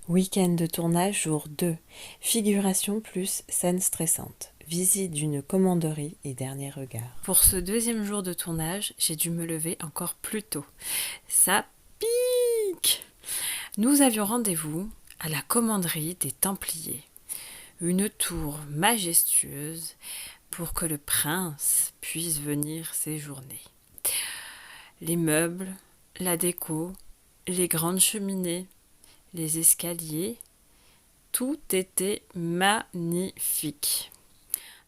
Week-end de tournage jour 2. Figuration plus scène stressante. Visite d'une commanderie et dernier regard. Pour ce deuxième jour de tournage, j'ai dû me lever encore plus tôt. Ça pique! Nous avions rendez-vous à la commanderie des Templiers. Une tour majestueuse pour que le prince puisse venir séjourner. Les meubles, la déco, les grandes cheminées, les escaliers, tout était magnifique.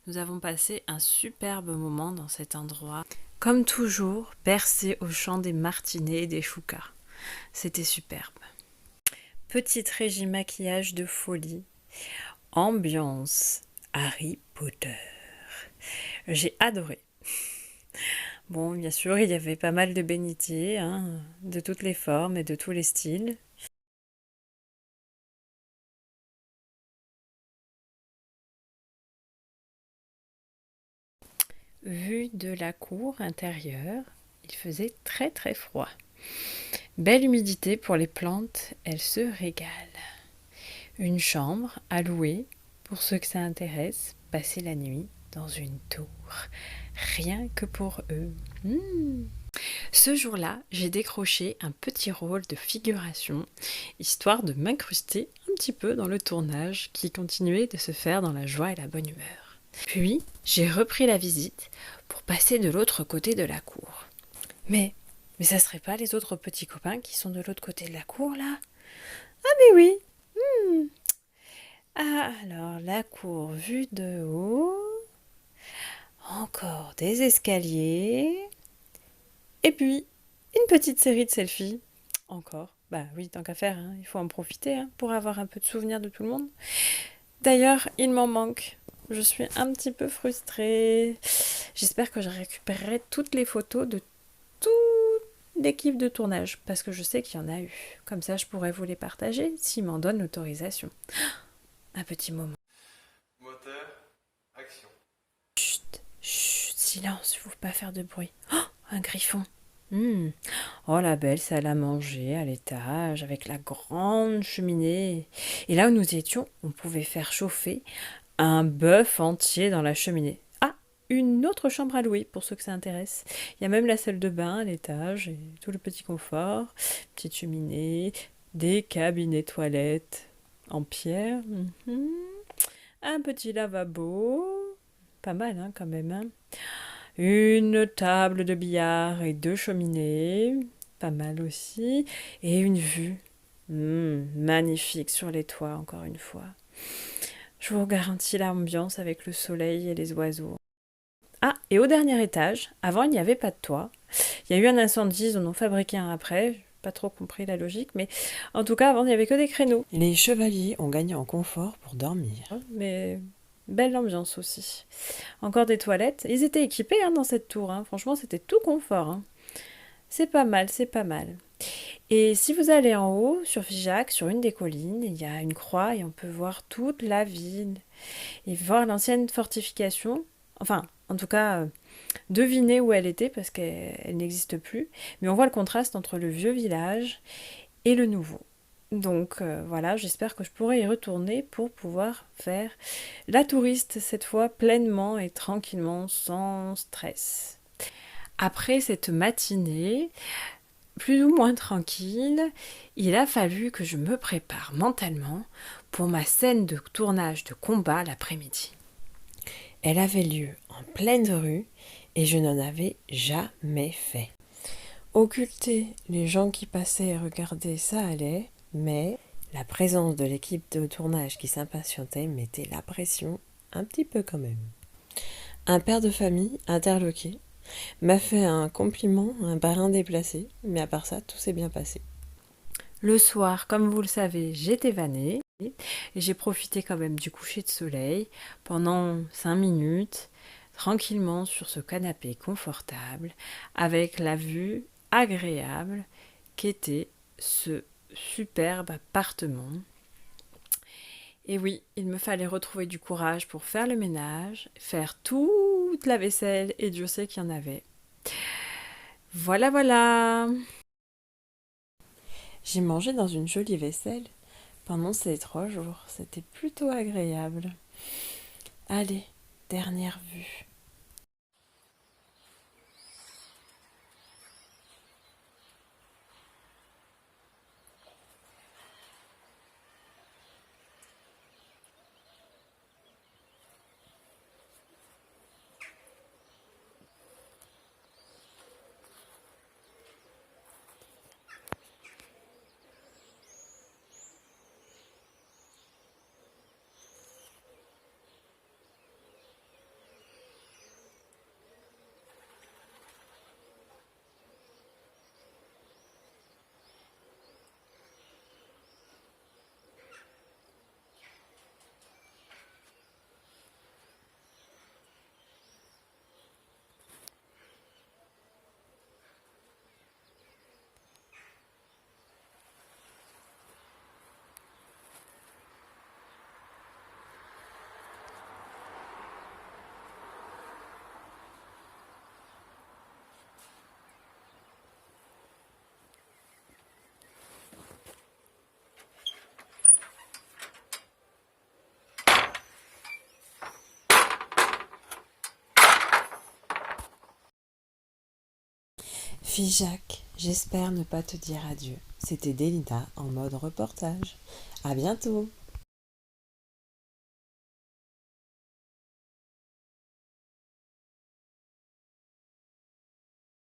Nous avons passé un superbe moment dans cet endroit, comme toujours, bercé au chant des martinets et des choucas. C'était superbe. Petite régie maquillage de folie, ambiance Harry Potter. J'ai adoré. Bon, bien sûr, il y avait pas mal de bénitiers, de toutes les formes et de tous les styles. Vue de la cour intérieure, il faisait très très froid. Belle humidité pour les plantes, elles se régalent. Une chambre à louer, pour ceux que ça intéresse, passer la nuit dans une tour. Rien que pour eux. Ce jour-là, j'ai décroché un petit rôle de figuration, histoire de m'incruster un petit peu dans le tournage qui continuait de se faire dans la joie et la bonne humeur. Puis, j'ai repris la visite pour passer de l'autre côté de la cour. Mais ça serait pas les autres petits copains qui sont de l'autre côté de la cour, là? Ah mais oui. Ah, alors, la cour vue de haut. Encore des escaliers. Et puis, une petite série de selfies. Encore. Bah oui, tant qu'à faire, il faut en profiter pour avoir un peu de souvenirs de tout le monde. D'ailleurs, il m'en manque. Je suis un petit peu frustrée. J'espère que je récupérerai toutes les photos de toute l'équipe de tournage, parce que je sais qu'il y en a eu. Comme ça, je pourrais vous les partager s'ils m'en donnent l'autorisation. Un petit moment. Moteur, action. Chut, chut, silence, il ne faut pas faire de bruit. Oh, un griffon. Hmm. Oh la belle salle à manger à l'étage avec la grande cheminée. Et là où nous étions, on pouvait faire chauffer un bœuf entier dans la cheminée. Ah, une autre chambre à louer pour ceux que ça intéresse. Il y a même la salle de bain à l'étage et tout le petit confort. Petite cheminée, des cabinets toilettes en pierre. Un petit lavabo. Pas mal quand même. Une table de billard et deux cheminées. Pas mal aussi. Et une vue. Magnifique sur les toits encore une fois. Je vous garantis l'ambiance avec le soleil et les oiseaux. Ah, et au dernier étage, avant il n'y avait pas de toit. Il y a eu un incendie, ils en ont fabriqué un après. J'ai pas trop compris la logique, mais en tout cas avant il n'y avait que des créneaux. Les chevaliers ont gagné en confort pour dormir. Mais belle ambiance aussi. Encore des toilettes. Ils étaient équipés dans cette tour. Franchement, c'était tout confort. C'est pas mal, c'est pas mal. Et si vous allez en haut, sur Figeac, sur une des collines, il y a une croix et on peut voir toute la ville. Et voir l'ancienne fortification. Enfin, en tout cas, deviner où elle était parce qu'elle n'existe plus. Mais on voit le contraste entre le vieux village et le nouveau. Donc voilà, j'espère que je pourrai y retourner pour pouvoir faire la touriste cette fois pleinement et tranquillement, sans stress. Après cette matinée, plus ou moins tranquille, il a fallu que je me prépare mentalement pour ma scène de tournage de combat l'après-midi. Elle avait lieu en pleine rue et je n'en avais jamais fait. Occulter les gens qui passaient et regardaient, ça allait, mais la présence de l'équipe de tournage qui s'impatientait mettait la pression un petit peu quand même. Un père de famille, interloqué, m'a fait un compliment, un parrain déplacé, mais à part ça, tout s'est bien passé. Le soir, comme vous le savez, j'étais vannée et j'ai profité quand même du coucher de soleil pendant 5 minutes, tranquillement sur ce canapé confortable, avec la vue agréable qu'était ce superbe appartement. Et oui, il me fallait retrouver du courage pour faire le ménage, faire toute la vaisselle, et Dieu sait qu'il y en avait. Voilà, voilà. J'ai mangé dans une jolie vaisselle, pendant ces 3 jours. C'était plutôt agréable. Allez, dernière vue. Figeac, j'espère ne pas te dire adieu. C'était Délina en mode reportage. À bientôt!